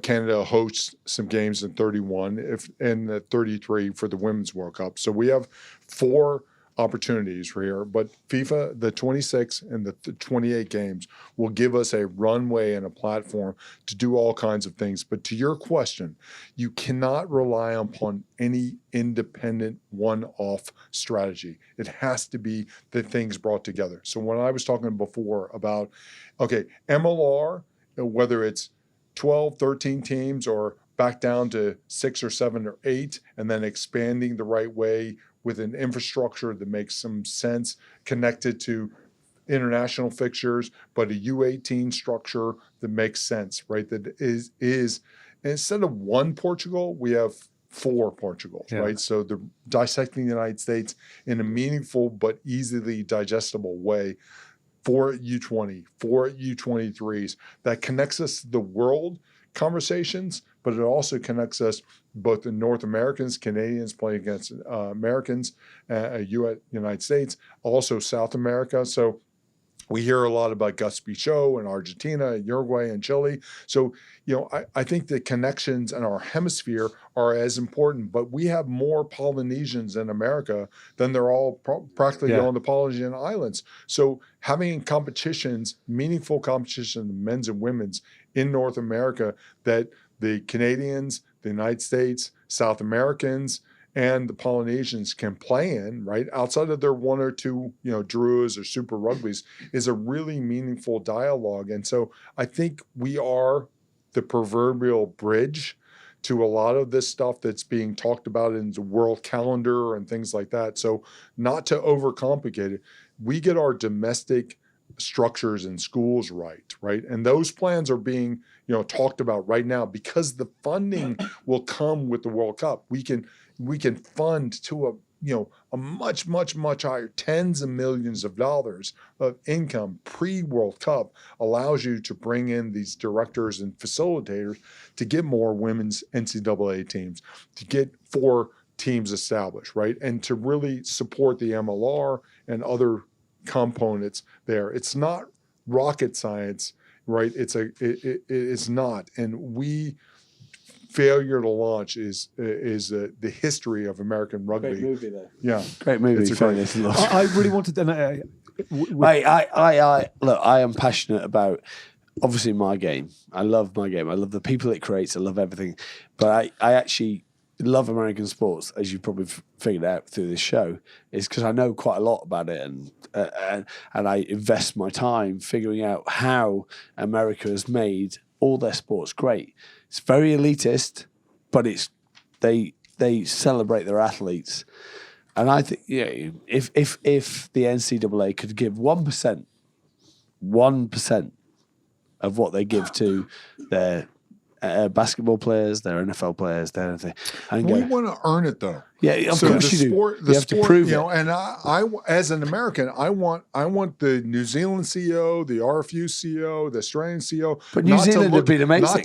Canada hosts some games in 31, and 33 for the Women's World Cup. So we have 4 opportunities here, but FIFA, the 26 and the 28 games will give us a runway and a platform to do all kinds of things. But to your question, you cannot rely upon any independent one-off strategy. It has to be the things brought together. So when I was talking before about, MLR, whether it's 12, 13 teams or back down to 6 or 7 or 8, and then expanding the right way with an infrastructure that makes some sense, connected to international fixtures, but a U18 structure that makes sense, right? That is instead of 1 Portugal, we have 4 Portugals, right? So they're dissecting the United States in a meaningful but easily digestible way. 4 at U20, 4 at U23s, that connects us to the world conversations, but it also connects us, both the North Americans, Canadians playing against Americans, United States, also South America. So we hear a lot about Gus Pichot in Argentina, Uruguay, and Chile. So, I think the connections in our hemisphere are as important, but we have more Polynesians in America than they're all practically on the Polynesian islands. So having competitions, meaningful competition, men's and women's in North America, that the Canadians, the United States, South Americans, and the Polynesians can play in, right, outside of their 1 or 2, Druas or Super Rugbies, is a really meaningful dialogue. And so I think we are the proverbial bridge to a lot of this stuff that's being talked about in the world calendar and things like that. So not to overcomplicate it, we get our domestic structures in schools right? And those plans are being, talked about right now, because the funding will come with the World Cup. We can fund to a much, much, much higher, tens of millions of dollars of income pre-World Cup, allows you to bring in these directors and facilitators to get more women's NCAA teams, to get 4 teams established, right? And to really support the MLR and other components there. It's not rocket science, right? It is not. And failure to launch is the history of American rugby. Great movie, though. Yeah, great movie. It's a great. I really wanted to. Look, I am passionate about, obviously, my game. I love my game. I love the people it creates. I love everything. But I actually love American sports, as you probably figured out through this show, is because I know quite a lot about it, and I invest my time figuring out how America has made all their sports great. It's very elitist, but they celebrate their athletes, and I think if the NCAA could give 1% of what they give to their basketball players, they're NFL players, they're anything. And We go, want to earn it though. yeah, of course you do. You have to prove it. And I, as an American, I want the New Zealand CEO, the RFU CEO, the Australian CEO. But New Zealand would be amazing.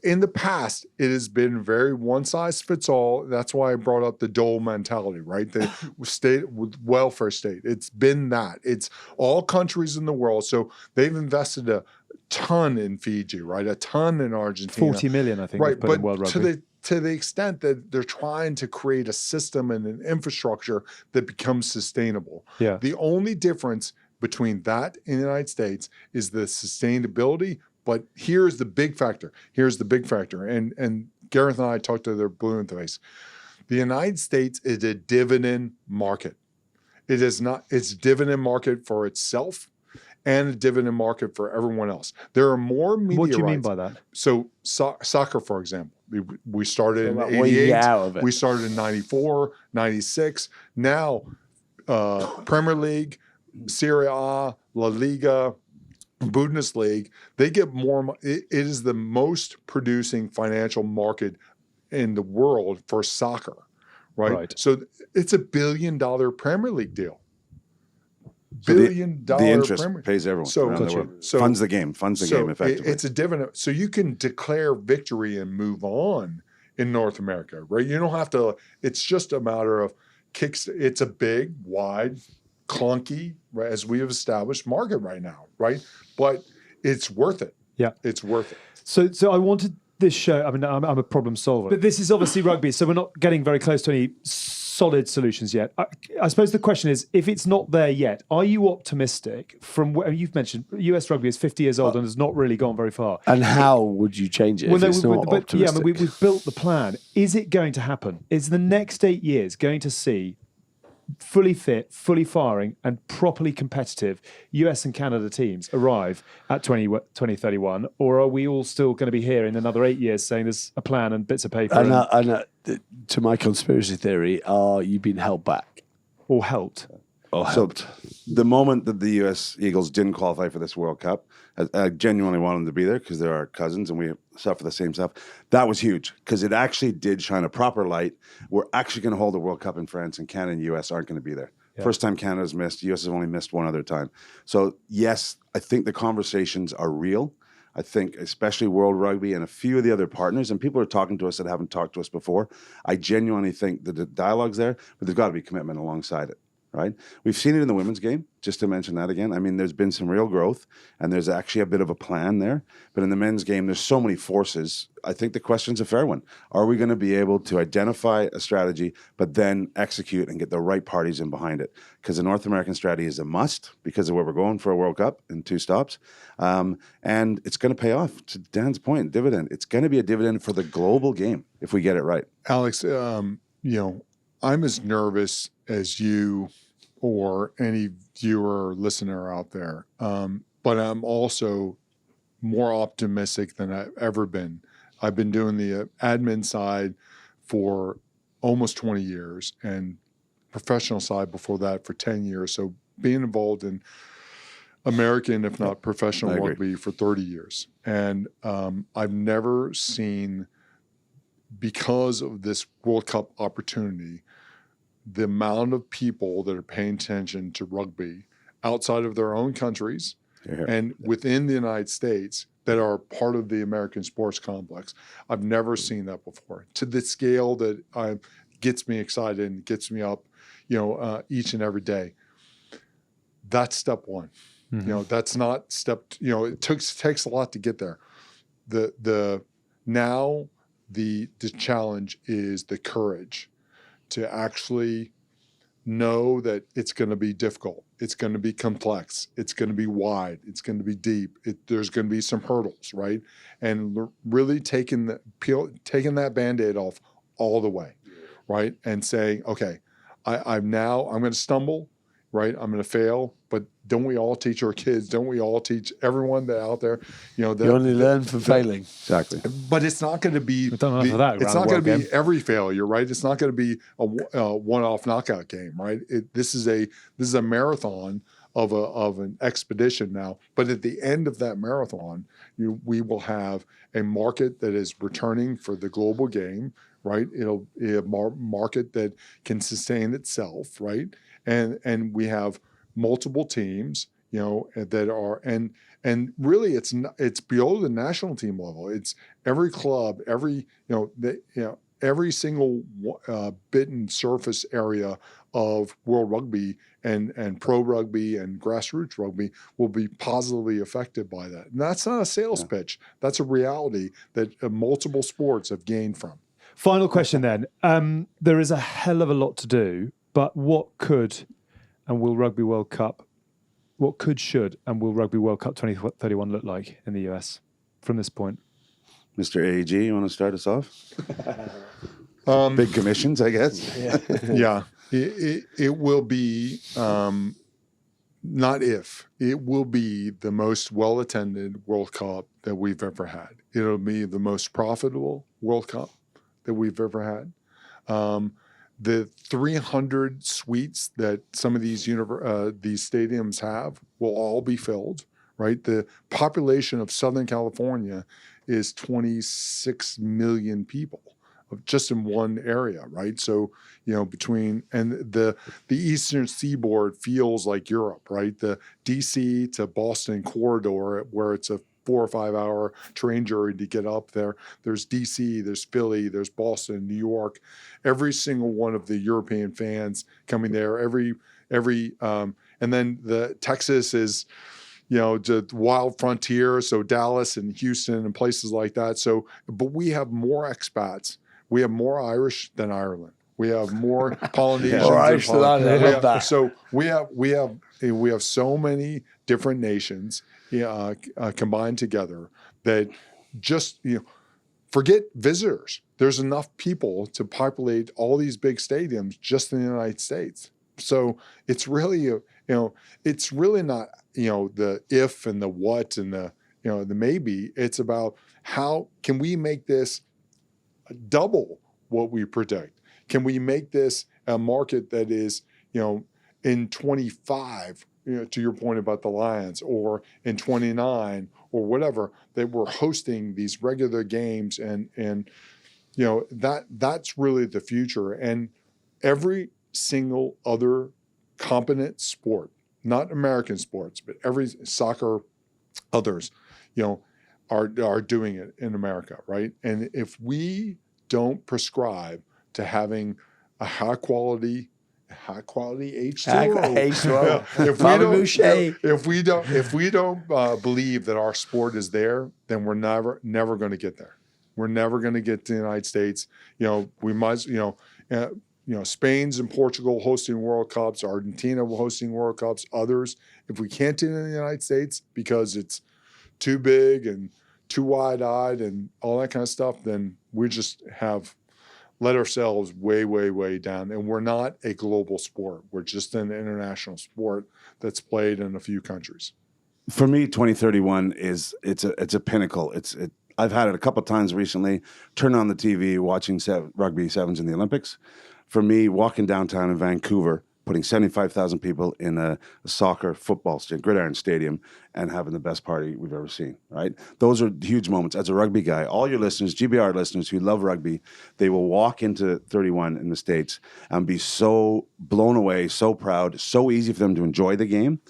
In the past, it has been very one size fits all. That's why I brought up the dole mentality, right? The state with welfare state. It's been that. It's all countries in the world. So they've invested a ton in Fiji, right? A ton in Argentina. 40 million, I think, right? put in World Rugby. To the extent that they're trying to create a system and an infrastructure that becomes sustainable. Yeah. The only difference between that in the United States is the sustainability. But here's the big factor. And Gareth and I talked to their blue in the face. The United States is a dividend market. It is not. It's a dividend market for itself and a dividend market for everyone else. There are more media What do you rights. mean by that? So soccer, for example, we started in What you 88. get out of it. We started in 94, 96. Now, Premier League, Serie A, La Liga, Bundesliga, they get more. It is the most producing financial market in the world for soccer, right? So it's $1 billion Premier League deal. So $1 billion the interest Premier. pays everyone So- around the Gotcha. world. So- funds the game effectively. It's a dividend. So you can declare victory and move on in North America, right? You don't have to. It's just a matter of kicks. It's a big, wide, clunky, right, as we have established, market right now, right? But it's worth it. Yeah. It's worth it. So I wanted this show. I mean, I'm a problem solver, but this is obviously rugby, so we're not getting very close to any solid solutions yet. I suppose the question is, if it's not there yet, are you optimistic? From what you've mentioned, US rugby is 50 years old and has not really gone very far. And how would you change it if it's not optimistic? Yeah, I mean, we've built the plan. Is it going to happen? Is the next 8 years going to see fully fit, fully firing, and properly competitive US and Canada teams arrive at 2031? Or are we all still going to be here in another 8 years saying there's a plan and bits of paper To my conspiracy theory, are you being held back? or helped? Or So helped? the moment that the U.S. Eagles didn't qualify for this World Cup, I genuinely wanted them to be there because they're our cousins and we suffer the same stuff. That was huge because it actually did shine a proper light. We're actually going to hold a World Cup in France, and Canada and U.S. aren't going to be there. Yeah. First time Canada's missed. U.S. has only missed one other time. So, yes, I think the conversations are real. I think especially World Rugby and a few of the other partners, and people are talking to us that haven't talked to us before. I genuinely think that the dialogue's there, but there's got to be commitment alongside it, right? We've seen it in the women's game, just to mention that again. I mean, there's been some real growth, and there's actually a bit of a plan there. But in the men's game, there's so many forces. I think the question's a fair one. Are we going to be able to identify a strategy, but then execute and get the right parties in behind it? Because the North American strategy is a must because of where we're going for a World Cup in 2 stops. And it's going to pay off. To Dan's point, dividend. It's going to be a dividend for the global game if we get it right. Alex, I'm as nervous as you or any viewer or listener out there, but I'm also more optimistic than I've ever been. I've been doing the admin side for almost 20 years and professional side before that for 10 years. So being involved in American, if not professional rugby for 30 years. And I've never seen, because of this World Cup opportunity, the amount of people that are paying attention to rugby outside of their own countries and within the United States that are part of the American sports complex. I've never seen that before to the scale that gets me excited and gets me up, each and every day. That's step one. Mm-hmm. That's not step. It takes a lot to get there. The challenge is the courage to actually know that it's going to be difficult. It's going to be complex. It's going to be wide. It's going to be deep. There's going to be some hurdles, right? And really taking that Band-Aid off all the way, right? And saying, okay, I'm going to stumble, right? I'm going to fail, but don't we all teach our kids? Don't we all teach everyone that out there? You only learn from failing. Exactly. But it's not going to be. We've done enough of that. It's not going to be every failure, right? It's not going to be a one-off knockout game, right? This is a marathon of an expedition now. But at the end of that marathon, we will have a market that is returning for the global game, right? It'll be a market that can sustain itself, right? And we have multiple teams, that are and really it's below the national team level. It's every club, every single bitten surface area of World Rugby and pro rugby and grassroots rugby will be positively affected by that. And that's not a sales pitch. That's a reality that multiple sports have gained from. Final question then. There is a hell of a lot to do, but what could and will Rugby World Cup, should and will Rugby World Cup 2031 look like in the US from this point? Mr. AEG, you want to start us off? Big commissions, I guess. Yeah. It will be, not if, it will be the most well-attended World Cup that we've ever had. It'll be the most profitable World Cup that we've ever had. The 300 suites that some of these stadiums have will all be filled, right? The population of Southern California is 26 million people just in one area, right? So, between, and the Eastern Seaboard feels like Europe, right? The DC to Boston corridor, where it's a 4 or 5 hour train journey to get up there. There's DC, there's Philly, there's Boston, New York. Every single one of the European fans coming there. And then the Texas is, the wild frontier. So Dallas and Houston and places like that. So, but we have more expats. We have more Irish than Ireland. We have more Polynesians. More Irish than Ireland. I love that. So we have so many different nations combined together that just forget visitors. There's enough people to populate all these big stadiums just in the United States. So it's really it's really not the if and the what and the the maybe. It's about how can we make this double what we predict? Can we make this a market that is in 25? To your point about the Lions, or in 29 or whatever, that we're hosting these regular games and that's really the future. And every single other competent sport, not American sports, but every soccer, others, are doing it in America, right? And if we don't prescribe to having a high quality H2O. If we don't believe that our sport is there, then we're never going to get there. We're never going to get to the United States. We might, Spain's and Portugal hosting World Cups, Argentina hosting World Cups, others. If we can't do it in the United States because it's too big and too wide-eyed and all that kind of stuff, then we just have let ourselves way, way, way down. And we're not a global sport. We're just an international sport that's played in a few countries. For me, 2031 it's a pinnacle. I've had it a couple of times recently. Turn on the TV, watching rugby sevens in the Olympics. For me, walking downtown in Vancouver, putting 75,000 people in a soccer football gridiron stadium and having the best party we've ever seen, right? Those are huge moments. As a rugby guy, all your listeners, GBR listeners who love rugby, they will walk into 31 in the States and be so blown away, so proud, so easy for them to enjoy the game.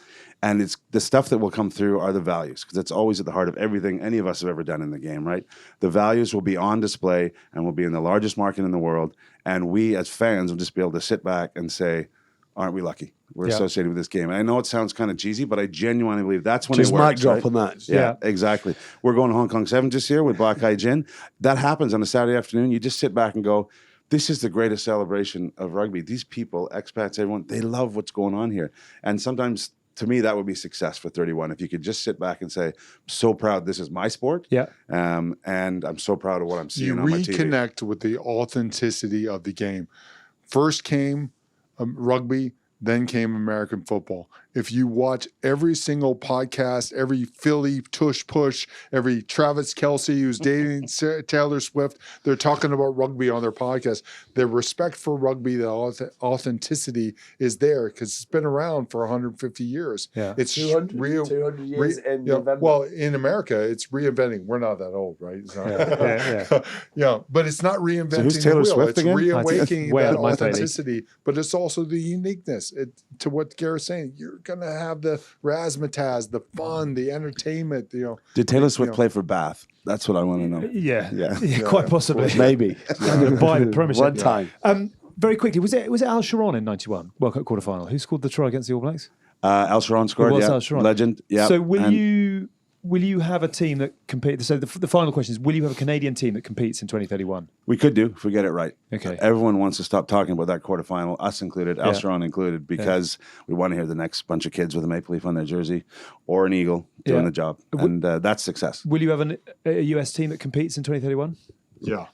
And it's the stuff that will come through are the values, because it's always at the heart of everything any of us have ever done in the game, right? The values will be on display and will be in the largest market in the world. And we as fans will just be able to sit back and say, aren't we lucky? We're associated with this game. And I know it sounds kind of cheesy, but I genuinely believe that's when just it works. Just mic drop right? on that. Yeah, exactly. We're going to Hong Kong Sevens this year with Black Eye Gin. That happens on a Saturday afternoon. You just sit back and go, this is the greatest celebration of rugby. These people, expats, everyone, they love what's going on here. And sometimes, to me, that would be success for 31. If you could just sit back and say, I'm so proud this is my sport. Yeah. And I'm so proud of what I'm seeing on my TV. You reconnect with the authenticity of the game. First came rugby, then came American football. If you watch every single podcast, every Philly tush push, every Travis Kelce who's dating Taylor Swift, they're talking about rugby on their podcast. The respect for rugby, the authenticity is there because it's been around for 150 years. Yeah. It's 200 years in November. Well, in America, it's reinventing. We're not that old, right? It's not, yeah, but it's not reinventing. So who's Taylor the wheel. Swift it's again? reawakening Way out that of my authenticity, but it's also the uniqueness. To what Gareth's saying, you're gonna have the razzmatazz, the fun, the entertainment. Did Taylor Swift play for Bath? That's what I want to know. Yeah, quite possibly. Maybe. By the Premiership. One time. Very quickly, was it Al Sharon in '91 World Cup quarterfinal? Who scored the try against the All Blacks? Al Sharon scored. It was Yeah, Al Sharon. Legend. Yeah. So will you have a team that competes? So the final question is: will you have a Canadian team that competes in 2031? We could do if we get it right. Okay. Everyone wants to stop talking about that quarterfinal, us included, Al Sharon included, because we want to hear the next bunch of kids with a maple leaf on their jersey or an eagle doing the job, and that's success. Will you have a US team that competes in 2031? Yeah.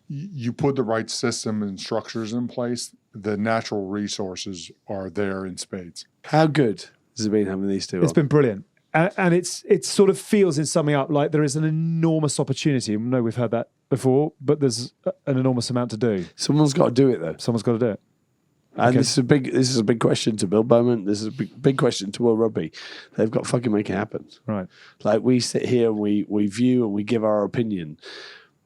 You put the right system and structures in place, the natural resources are there in spades. How good has it been having these two? It's been brilliant. And it sort of feels, in summing up, like there is an enormous opportunity. I know we've heard that before, but there's an enormous amount to do. Someone's got to do it, though. Someone's got to do it. And this is a big question to Bill Bowman. This is a big question to World Rugby. They've got to fucking make it happen. Right. Like, we sit here and we view and we give our opinion,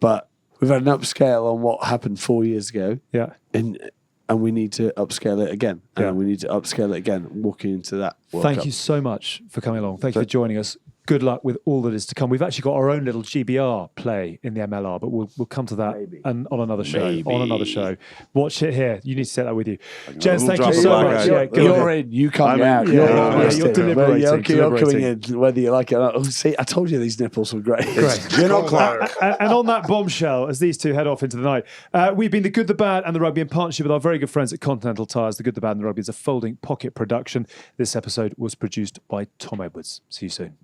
but we've had an upscale on what happened 4 years ago. Yeah. And we need to upscale it again. And we need to upscale it again, walking into that World Thank Cup. you so much for coming along. Thank you for joining us. Good luck with all that is to come. We've actually got our own little GBR play in the MLR, but we'll come to that and on another show. Maybe. On another show. Watch it here. You need to set that with you. Gents, little thank you drop so of much. black eye. You're in. You can't get out. You're deliberating. You're coming in, whether you like it or not. See, I told you these nipples were great. Gin or claret. And on that bombshell, as these two head off into the night, we've been The Good, The Bad and The Rugby in partnership with our very good friends at Continental Tires. The Good, The Bad and The Rugby is a folding pocket production. This episode was produced by Tom Edwards. See you soon.